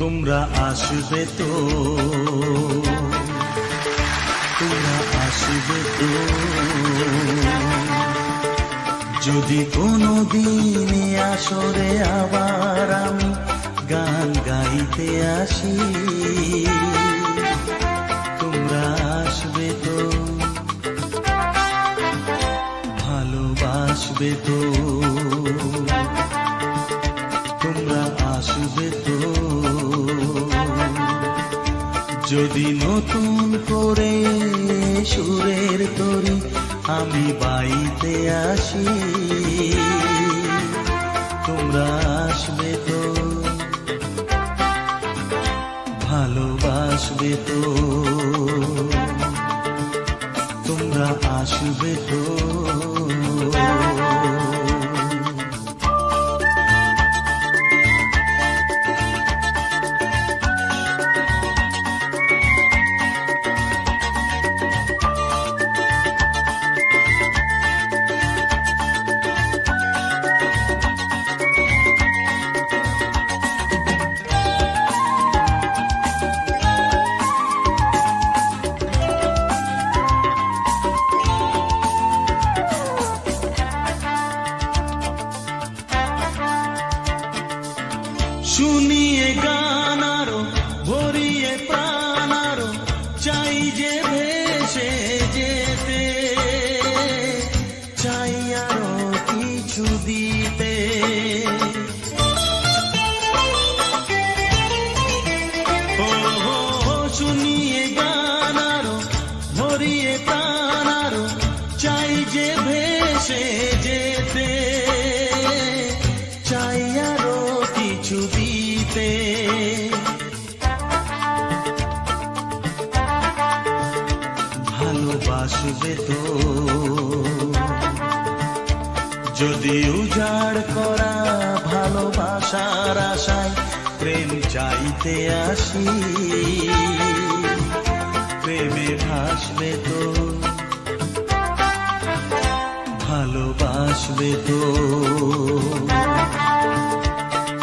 তোমরা আসবে তো, তোমরা আসবে তো, যদি কোনো দিনে আসরে আবার আমি গান গাইতে আসি। তোমরা আসবে তো, ভালোবাসবে তো, তোমরা আসবে তো, যদি নতুন করে সুরের তরি আমি বাইতে আসি। তোমরা আসবে তো, ভালোবাসবে তো, তোমরা আসবে তো। শুনিয়ে গান আরো ভরিয়ে প্রাণ আরো চাই যে ভেসে যেতে, চাই আরো কিছু দিতে। শুনিয়ে গান আরো ভরিয়ে প্রাণ আরো চাই যে ভেসে যেতে, চাই আরো কিছু দিতে। ভালোবাসবে তো, যদি উজাড় করা ভালোবাসার আশায় প্রেম চাইতে আসি। প্রেমে ভাসবে তো, ভালোবাসবে তো,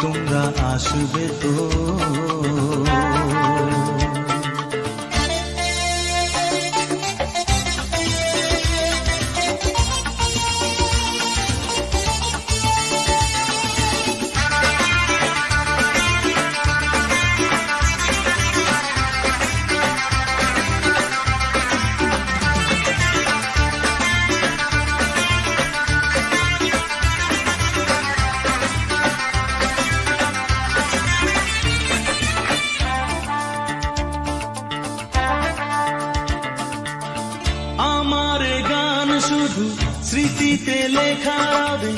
তোমরা আসবে তো। আমার গান শুধু স্মৃতিতে লেখা হবে,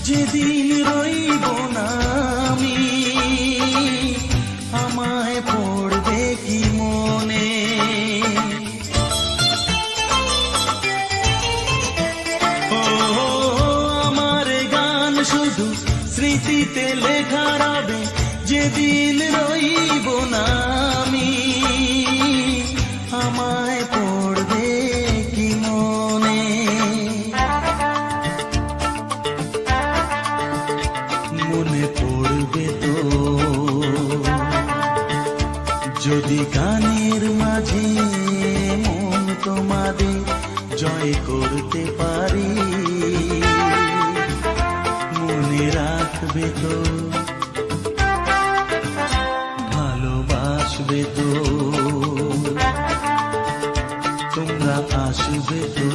যেদিন রইব না আমি। আমায় পড়বে কি মনে, আমার গান শুধু স্মৃতিতে লেখা হবে, যেদিন রইব না আমি। আমায় পড়বে কি মনে, মনে পড়বে তো, যদি গানের মাঝে মন তোমাদের জয় করতে পারি। মনে রাখবে তো, ভালোবাসবে তো, তোমরা আসবে তো,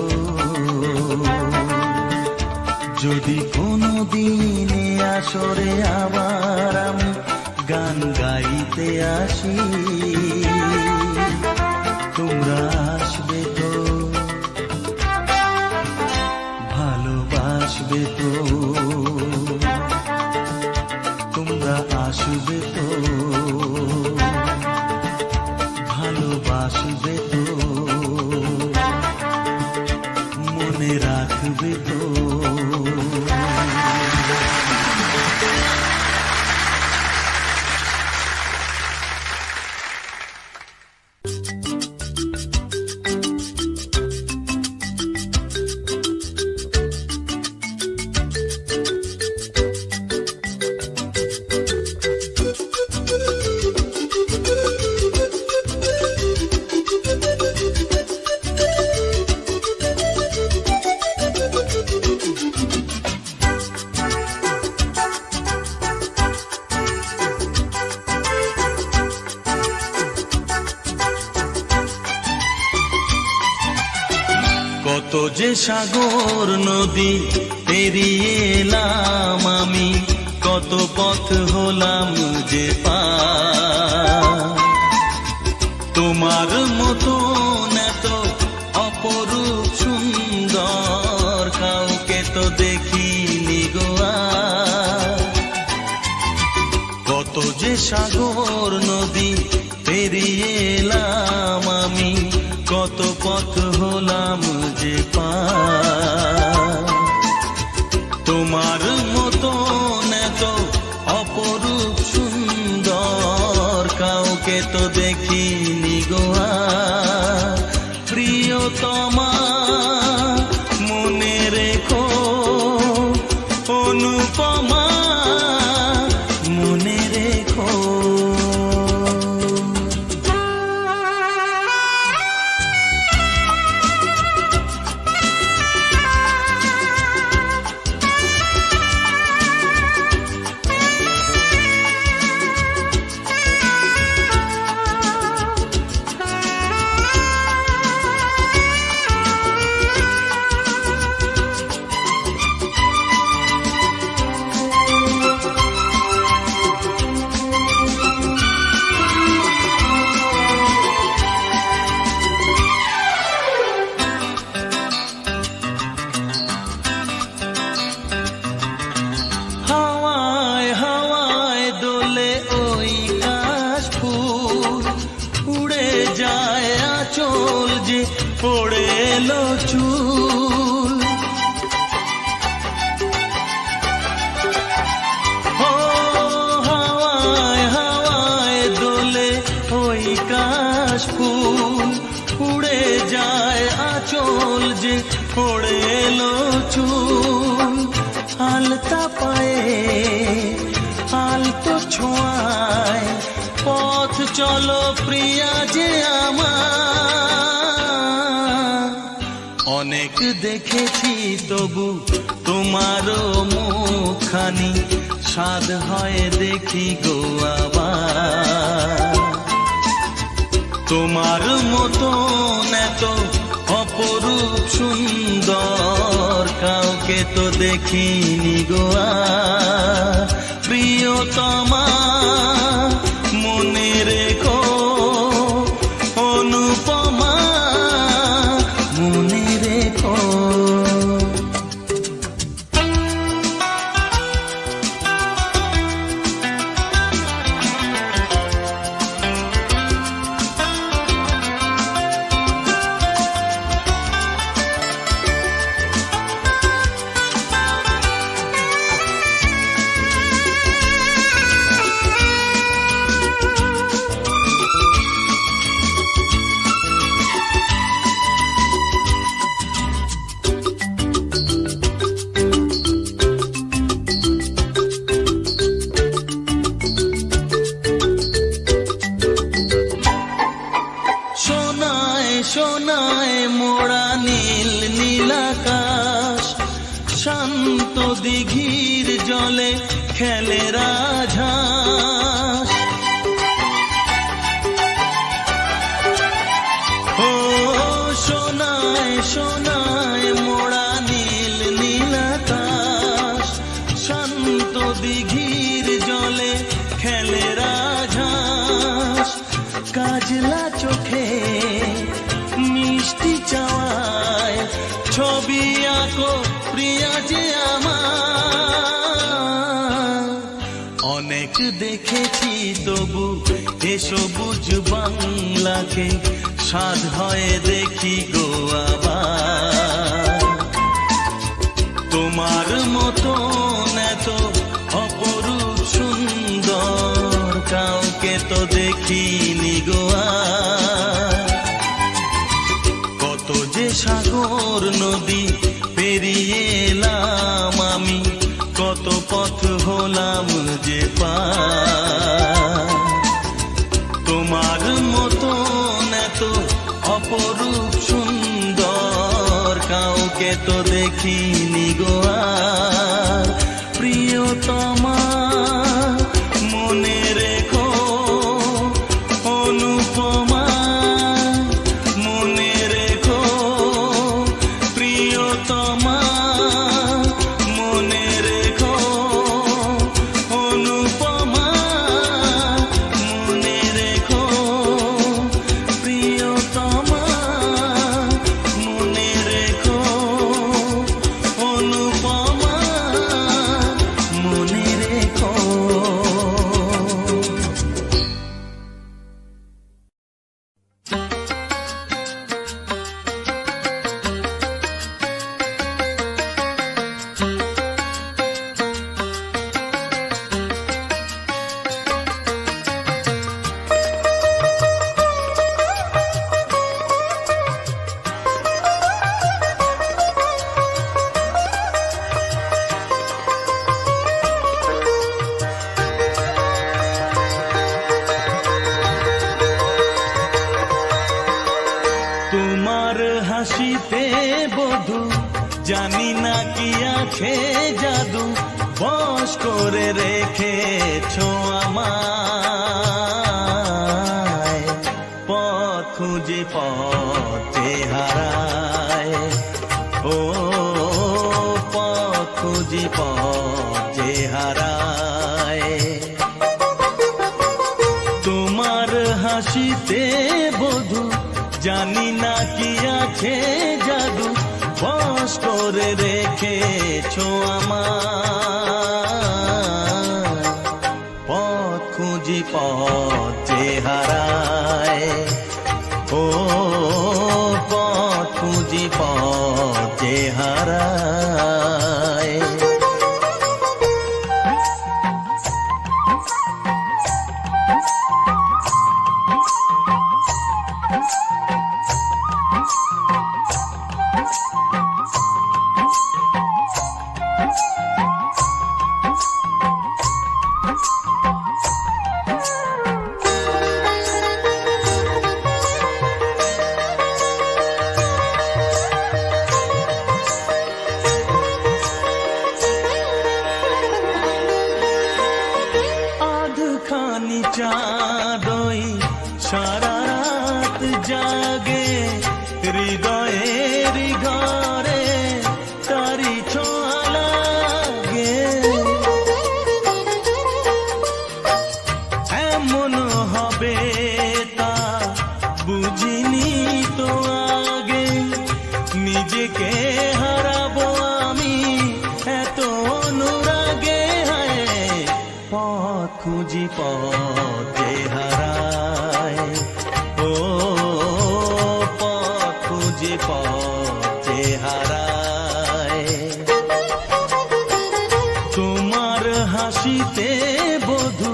যদি কোনো দিনে আসরে আবার আমি গান গাইতে আসি। তোমরা আসবে তো, ভালোবাসবে তো, তোমরা আসবে তো, ভালোবাসবে তো, মনে রাখবে তো। কত যে সাগর নদী পেরিয়ে এলাম আমি, কত পথ হলাম যে পার। তোমার মতো এত অপরূপ সুন্দর কাউকে তো দেখিনি গো আর। কত যে সাগর নদী পেরিয়ে এলাম আমি, কত পথ হলাম যে পার। তোমার মতো এত অপরূপ সুন্দর কাউকে তো দেখিনি গো আর। প্রিয়তমা মনে রেখো, অনুপমা মনে রেখো। পড়ে এলো চুল, ও হাওয়ায় হাওয়ায় দোলে ওই কাশ ফুল। উড়ে যায় আঁচল যে পড়ে এলো চুল। আলতা পায়ে আলতো ছোঁয়ায় পথ চলো প্রিয়া যে আমার। অনেক দেখেছি তবু তোমারও মুখখানি, স্বাদ হয় দেখি গো আবার। তোমার মতো এত অপরূপ সুন্দর কাউকে তো দেখিনি গো আর। প্রিয়তমা মনে রেখো, অনুপমা মনে রেখো। সোনায় মোড়া নীল নীলাকাশ, শান্ত দিঘির জলে খেলে রাজহাঁস। ও সোনায় সোনায় মোড়া নীল নীলাকাশ, শান্ত দিঘির জলে খেলে রাজহাঁস। কাজলা চোখে মিষ্টি চাওয়ায় ছবি আঁকো প্রিয়া যে আমার। অনেক দেখেছি তবু এ সবুজ বাংলাকে, স্বাদ হয় দেখি গো আবার। তোমার মতো এত অপরূপ সুন্দর কাউকে তো দেখিনি গো আর। কত যে সাগর নদী পেরিয়ে এলাম আমি, কত পথ হলাম যে পার। তোমার মতো এত অপরূপ সুন্দর কাউকে তো দেখিনি গো আর। প্রিয়তমা মনে রেখো, অনুপমা মনে রেখো। জানি না কি আছে জাদু বশ করে রেখেছো আমায়, পথ খুঁজে পথে হারায়, ও পথ খুঁজে পথে হারায়। তোমার হাসিতে বধু জানি না কি আছে জাদু বশ করে রেখেছো আমায়, পথ খুঁজি পথে হারায়, ও পথ খুঁজি পথে হারায়। চাঁদই সারা রাত জাগে হৃদয়ের ঘরে তারি ছোঁয়া লাগে, এমন হবে তা বুঝিনি তো আগে, নিজেকে হারাবো আমি এত অনুরাগে, পথ খুঁজি পথে হারায়, ও পথ খুঁজি পথে হারায়। তোমার হাসিতে বধু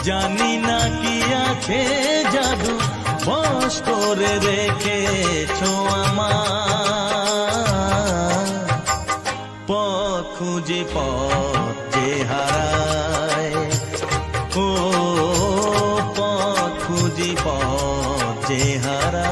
জানি না কি আছে জাদু বশ করে রেখেছো আমায়, পথ খুঁজি পথে হারায়, ও পথ খুঁজি পথে হারায়।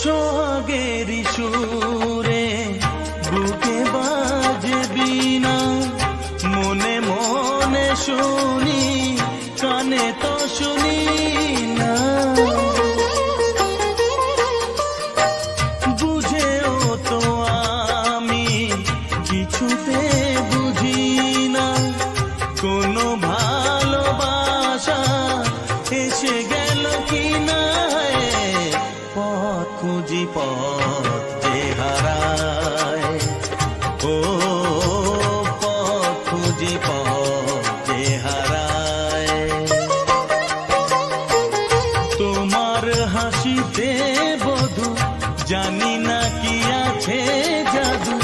সোহাগেরি সুরে বুকে বাজে বীণা, মনে মনে শুনি কানে তো শুনি না, বুঝেও তো আমি কিছুতে বুঝি না, কোনো ভালোবাসা এসে গেল কি না, পথ খুঁজি পথে হারায়, ও পথ খুঁজি পথে হারায়। তোমার হাসিতে বধু জানি না কি আছে জাদু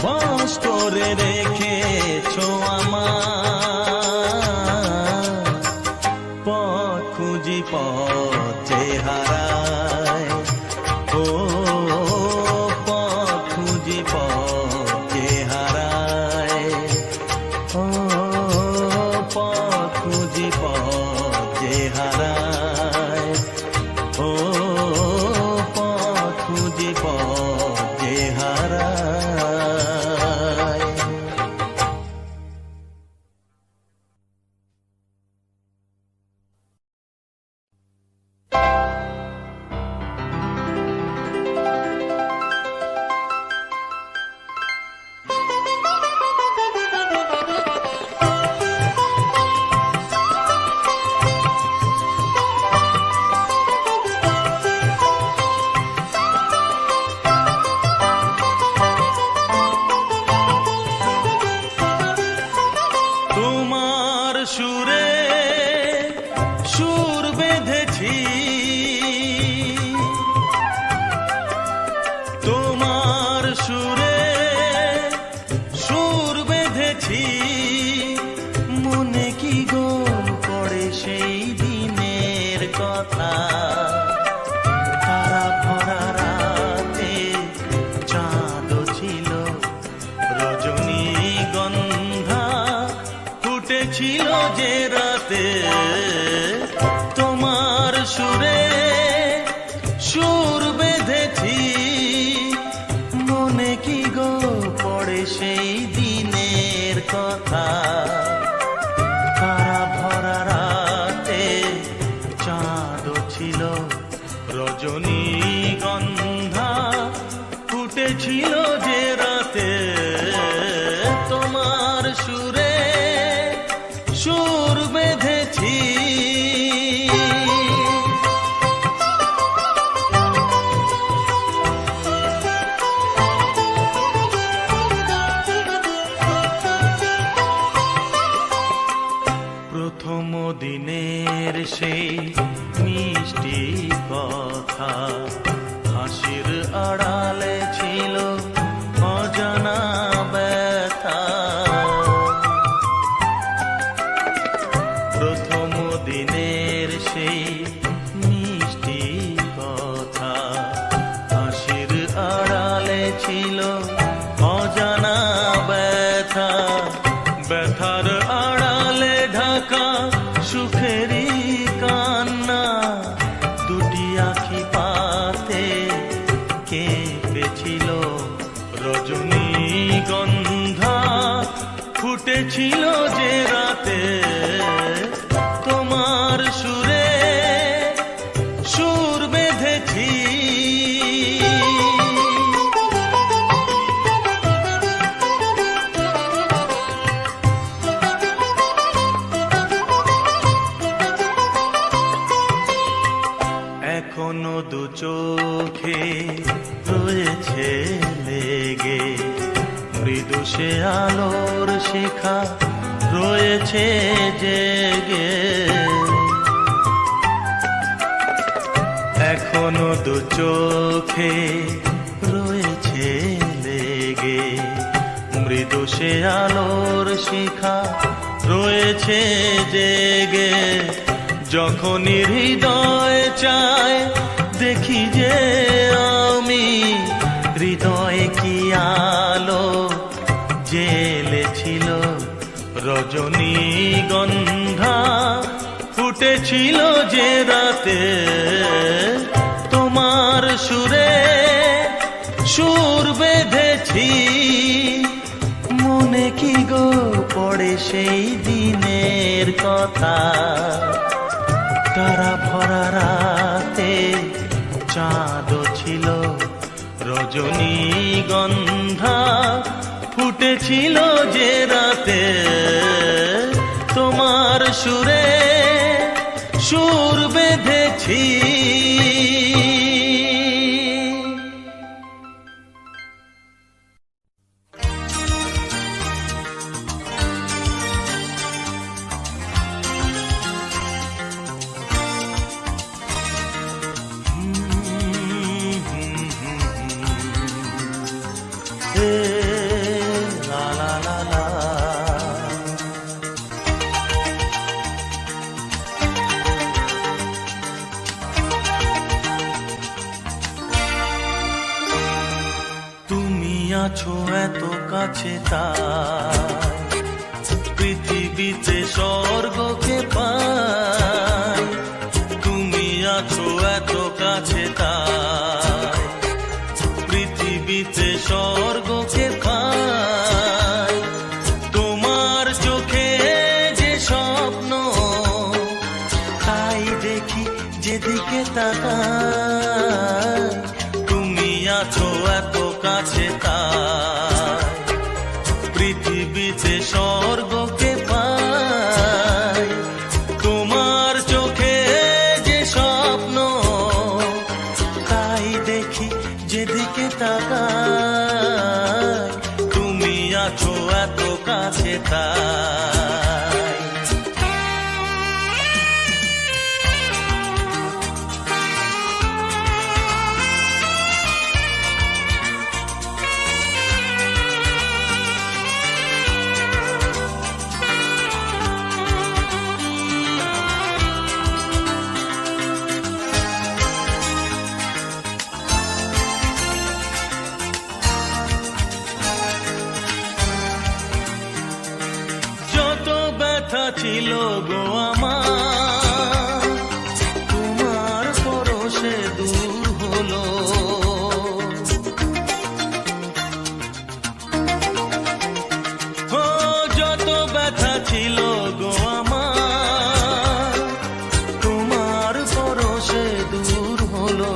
বশ করে রেখেছো আমায়, পথ খুঁজি পথে হারায়, ও পথ খুঁজি পথে হারায়, ও পথ খুঁজি পথে হারায়, ও পথ খুঁজি পথে হারায়। সুরে সুর বেঁধেছি, তোমার সুরে সুর বেঁধেছি, মনে কি গো পড়ে সেই দিনের কথা। তারা ভরা রাতে চাঁদ ছিল, রজনীগন্ধা ফুটেছিল যে রাতে, তোমার সুরে সুর বেঁধেছি, মনে কি গো পড়ে সেই দিনের কথা। তারা ভরা রাতে চাঁদ ছিল, রজনীগন্ধা ফুটেছিল যে রাতে, তোমার সুরে সুর বেঁধেছি। প্রথম দিনের সেই মিষ্টি কথা, হাসির আড়ালে ছিল অজানা ব্যথা। প্রথম দিনের সেই মিষ্টি কথা, হাসির আড়ালে ছিল অজানা ব্যথা। ব্যথার আড়ালে ঢাকা সুখেরই কান্না, দুটি আখি পাতে কেঁপেছিল, রজনীগন্ধা ফুটেছিল যে রাতে, তোমার সুরে সুর বেঁধেছি। এখনো দু চোখে রয়েছে লেগে, মৃদু সে আলোর শিখা রয়েছে জেগে। এখনো দু চোখে রয়েছে লেগে, মৃদু সে আলোর শিখা রয়েছে জেগে। যখনই হৃদয় চায় দেখি যে আমি, হৃদয়ে কি আলো জ্বেলেছিল, রজনীগন্ধা ফুটেছিল যে রাতে, তোমার সুরে সুর বেঁধেছি, মনে কি গো পড়ে সেই দিনের কথা। তারা ভরা রাতে চাঁদ ছিল, রজনীগন্ধা ফুটেছিল যে রাতে, তোমার সুরে সুর বেঁধেছি। আছো এত কাছে, তাই পৃথিবীতে স্বর্গকে পাই। তুমি আছো এত কাছে, তাই পৃথিবীতে স্বর্গকে পাই। তোমার চোখে যে স্বপ্ন, তাই দেখি যেদিকে তাকাই। তুমি আছো এত কাছে, তাই পৃথিবীতে স্বর্গকে পাই। তোমার চোখে যে স্বপ্ন, তাই দেখি যেদিকে তাকাই। তুমি আছো এত কাছে, তাই ছিল গো আমার, তোমার পরশে দূর হলো। ও যত ব্যথা ছিল গো আমার, তোমার পরশে দূর হলো।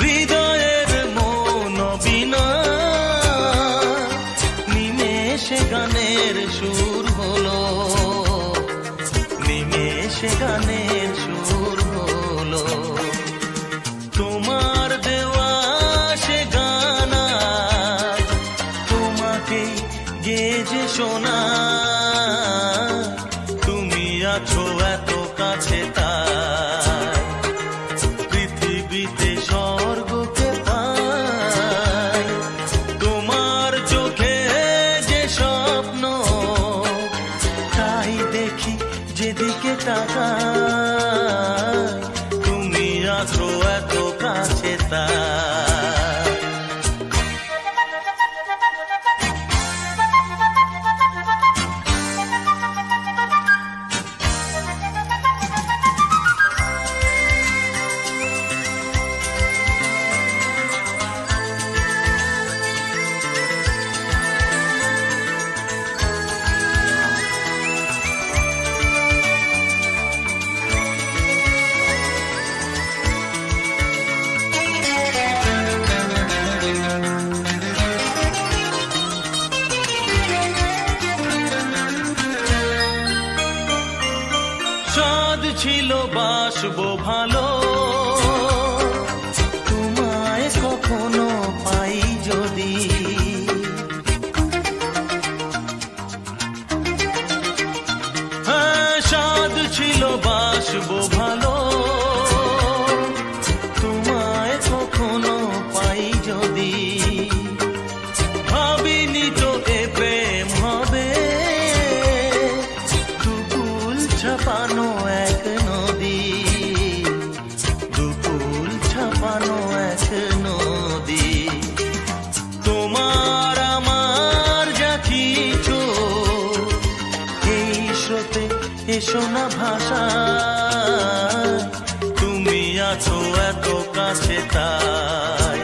হৃদয়ের মন বিনা নিমেষে গানের সুর হলো, নিমেষে গানের সুর হলো। তোমার দেওয়া সে গানা তোমাকে গেজে শোনা, তুমি আছো এত কাছে তাই পৃথিবীতে স্বর্গকে পাই। তোমার চোখে যে স্বপ্ন তাই দেখি যেদিকে তাকাই, তুমি আছো এত কাছে তাই। সাদ ছিল বাসবো ভালো, তোমায় কখনো পাই যদি। হ্যাঁ সাদ ছিল বাসবো ভালো, তোমায় কখনো পাই যদি। ভাবিনি তো এ প্রেম হবে, দুকুল ছাপানো এক নদী, দুকুল ছাপানো এক নদী। তোমার আমার যা কিছু এই স্রোতে এসো না ভাষা, তুমি আছো এত কাছে তাই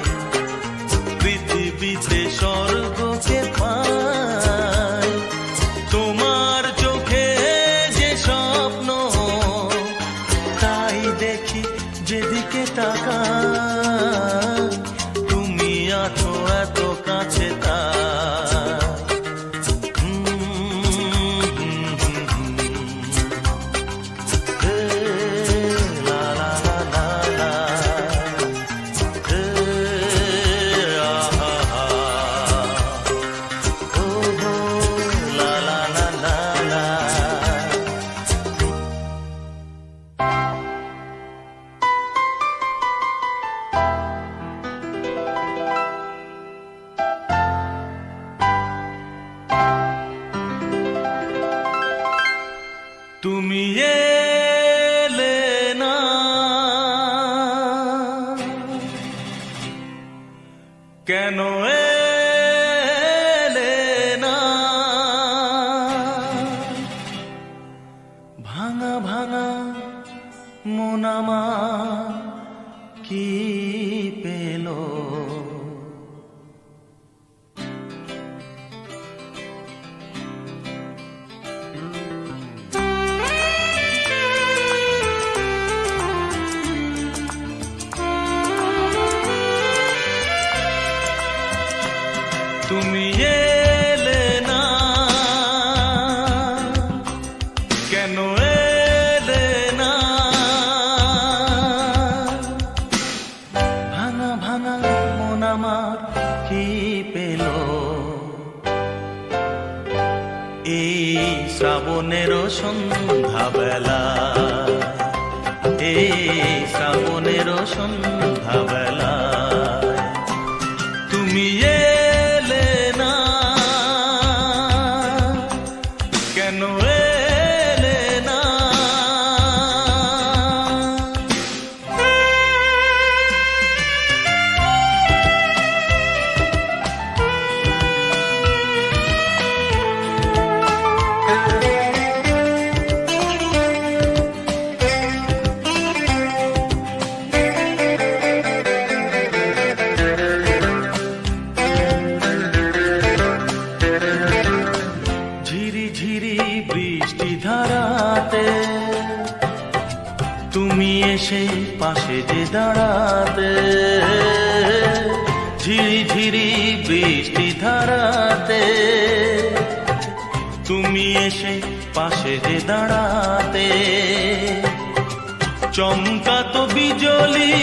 পৃথিবীতে স্বর্গকে পাই। তোমার চোখে যে স্বপ্ন তাই দেখি যেদিকে তাকাই, তুমি আছো এত কাছে তাই। লা লা লা লা লা, আহা হা, ও হো লা লা লা লা লা। তুমি এলে না, কেন এলে না, ভাঙা ভাঙা মন আমার কি পেল। তুমি এলে না, কেন এলে না, ভাঙা ভাঙা মন আমার কি পেল। এই শ্রাবণের সন্ধ্যাবেলা, এই শ্রাবণের সন্ধ্যাবেলা তুমি এলে না, কেন এলে না। ঝিরি বৃষ্টি ধারাতে তুমি এসে পাশে যে দাঁড়াতে, ঝিরি ঝিরি বৃষ্টি ধারাতে তুমি এসে পাশে যে দাঁড়াতে, চমকাতো বিজলি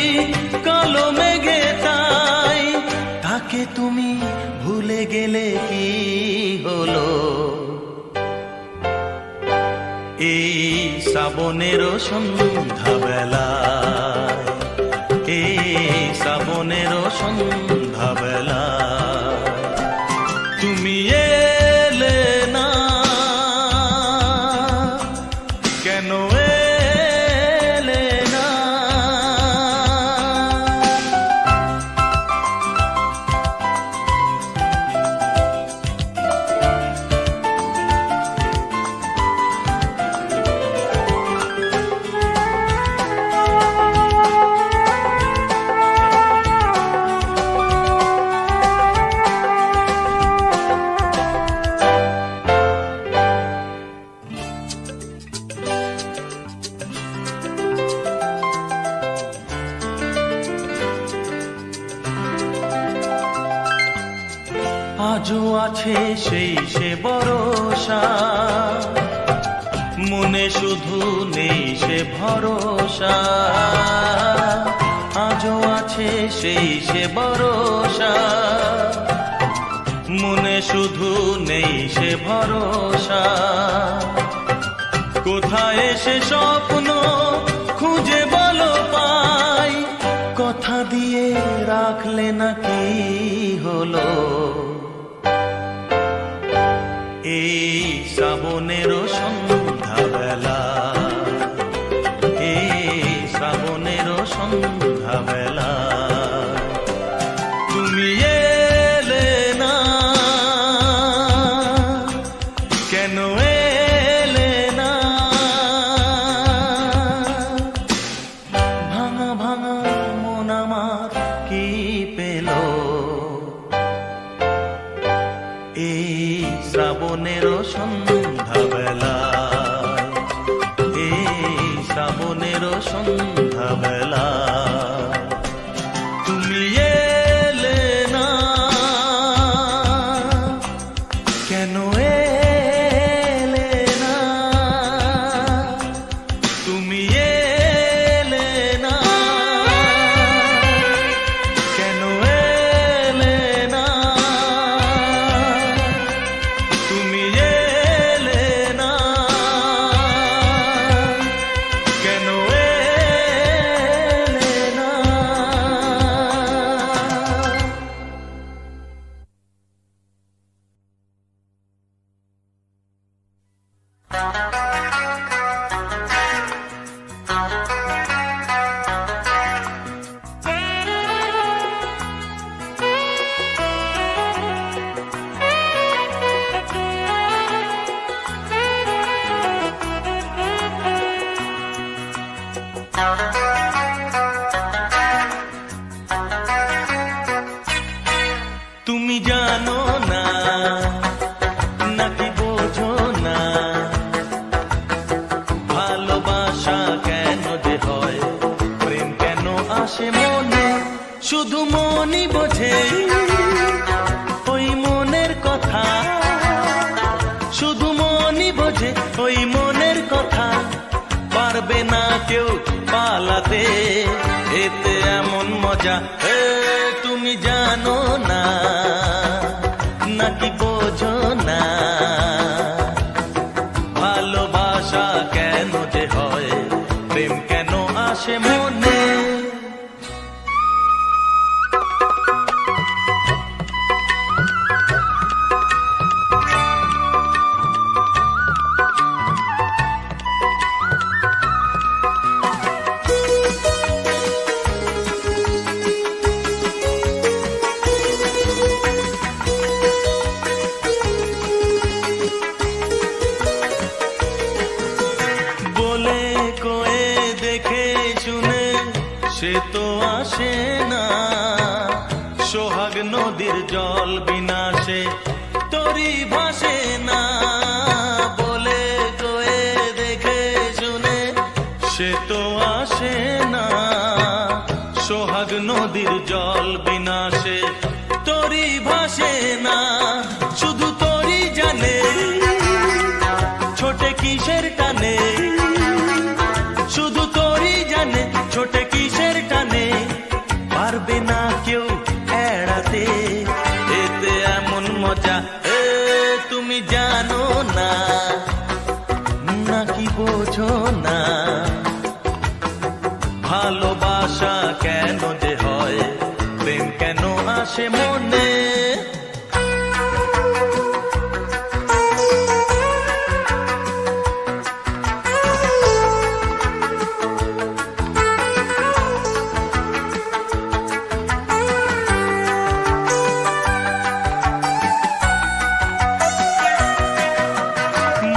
কালো মেঘে তাই তাকে তুমি ভুলে গেলে কি হলো? এই শ্রাবণের সন্ধ্যাবেলায়, এই শ্রাবণের সন্ধ্যাবেলায় তুমি এলে না, কেন এলে না? আজও আছে সেই সে ভরসা, মনে শুধু নেই সে ভরসা। আজও আছে সেই সে ভরসা, মনে শুধু নেই সে ভরসা। কোথায় সে স্বপ্ন খুঁজে বলো পাই, কথা দিয়ে রাখলে না কি হলো? এই শ্রাবণের সন্ধ্যাবেলা, এই শ্রাবণের সন্ধ্যাবেলা তুমি এলে না, কেন এলে না? ভাঙা ভাঙা মন আমার কি পেল? এই শ্রাবণের সন্ধ্যাবেলায়, এই শ্রাবণের সন্ধ্যাবেলায় তুমি এলে না, কেন এলে না? তুমি এলে না, কেন এলে না? তুমি এলে না, কেন এলে না? তুমি জানো না নাকি বোঝো না, ভালোবাসা কেন যে হয়, প্রেম কেন আসে মনে, শুধু মনই বোঝে ওই মনের কথা, শুধু মনই বোঝে ওই মনের কথা। পারবে না কেউ পালাতে, এতে এমন মজা তুমি জানো না নাকি বোঝো না, ভালোবাসা কেন যে হয়, প্রেম কেন আসে মনে। সে তো আসে না, সোহাগ নদীর জল বিনা সে তরি ভাসে না। ভাসে না, সোহাগ নদীর জল বিনাশে তরি ভাসে না, শুধু তরি জানে ছোটে কিসের টানে, শুধু তরি জানে ছোটে কিসের টানে, পারবে না কেউ এড়াতে, এতে এমন মজা তুমি জানো না, নাকি বোঝো না, ভালোবাসা কেন যে হয়, প্রেম কেন আসে মনে।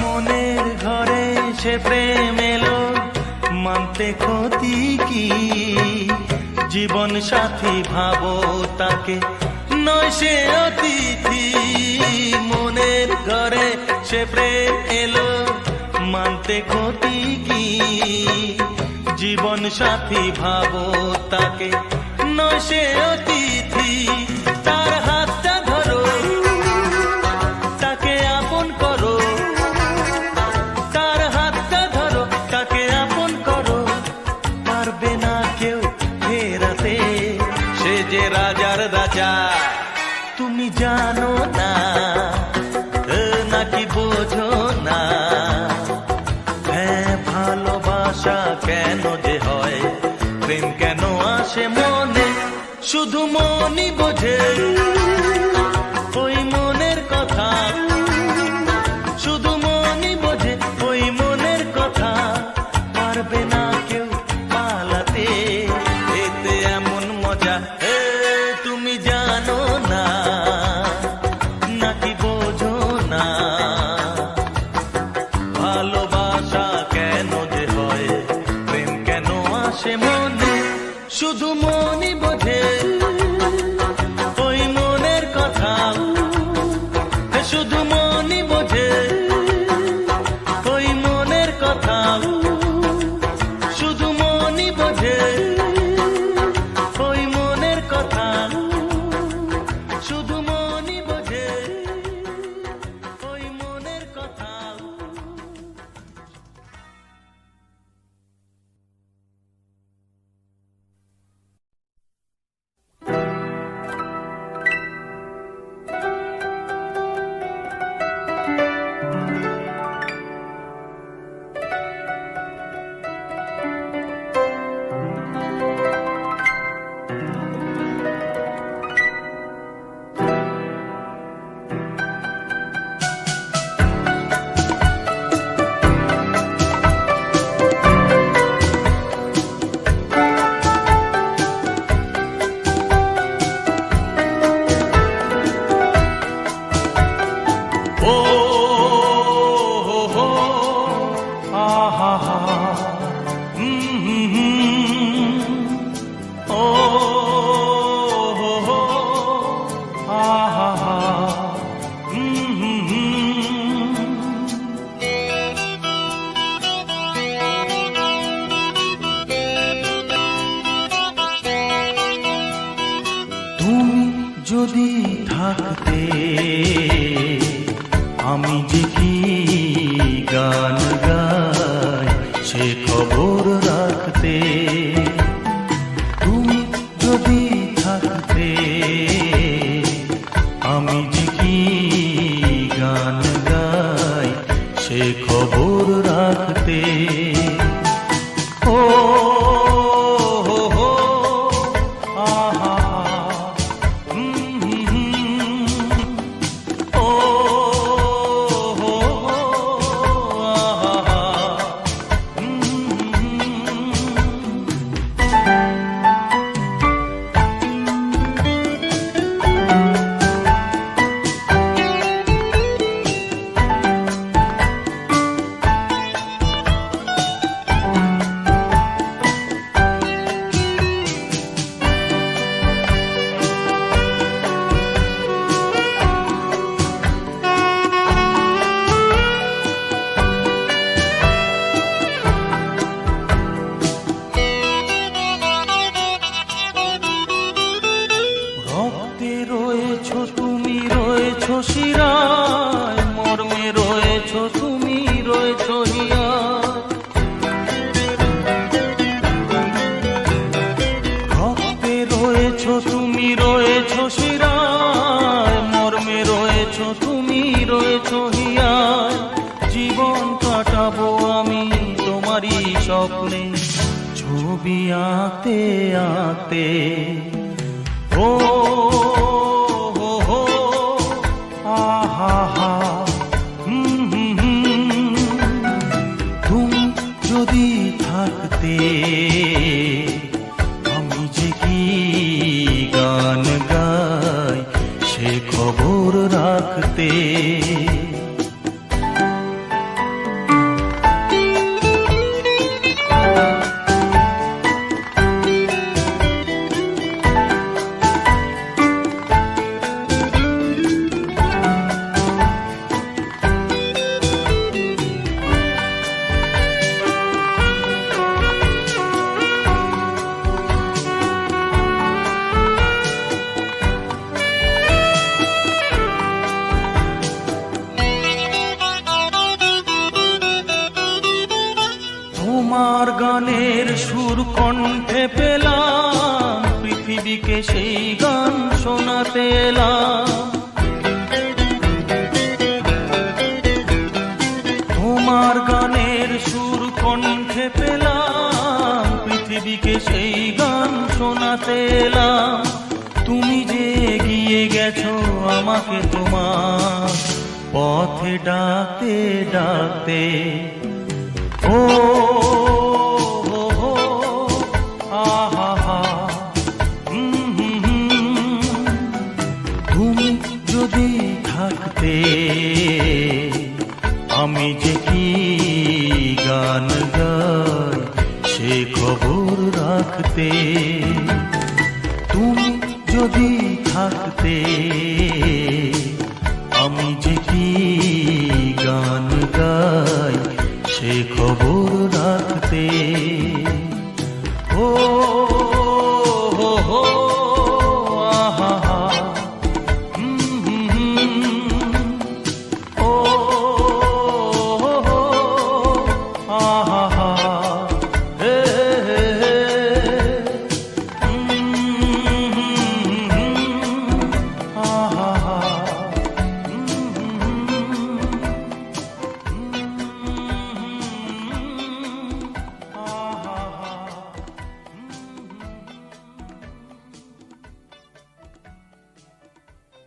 মনের ঘরে সে প্রেম এলো, মানতে ক্ষতি কি, জীবন সাথী ভাবো তাকে, নয় সে অতিথি। মনের ঘরে সে প্রেম এলো, মানতে ক্ষতি কি, জীবন সাথী ভাবো তাকে, নয় সে অতিথি। তার হাতটা ধরো, তাকে আপন করো, তার হাতটা ধরো, তাকে আপন করো, পারবে না কেউ ফেরাতে, সে যে রাজার রাজা তুমি জানো না, নাকি বোঝো না, হ্যাঁ ভালোবাসা কেন যে হয়, প্রেম কেন আসে মনে, শুধু মনই বোঝে ওই মনের কথা, শুধু মনই বোঝে ওই মনের কথা, পারবে না কেউ পালাতে, এতে এমন মজা তুমি জানো না, নাকি বোঝো না, ভালোবাসা কেন যে হয়, প্রেম কেন আসে মনে, শুধু মনই বোঝে ওই মনের কথা, শুধু মনই বোঝে ওই মনের কথা, শুধু মনই বোঝে ওই মনের কথা, শুধু মনই বোঝে ওই মনের কথা। তুমি যদি থাকতে আমি যে কি গান গাই সে খবর রাখতে, তুমি যদি থাকতে আমি যে কি গান গাই সে খবর রাখতে। ও স্বপ্নে ছবি আঁতে আঁতে। ও হো হো আহা হা তুমি যদি থাকতে আমি যে কি গান গাই সে খবর রাখতে। তোমার গানের সুর কণ্ঠে পেলাম, পৃথিবীকে সেই গান শোনাতে এলাম। তোমার গানের সুর কণ্ঠে পেলাম, পৃথিবীকে সেই গান শোনাতে এলাম। তুমি যে এগিয়ে গেছো আমাকে তোমার পথে ডাকতে ডাকতে। ও হো হো আহা হা তুমি যদি থাকতে আমি যে কি গান গাই সে খবর রাখতে। তুমি যদি থাকতে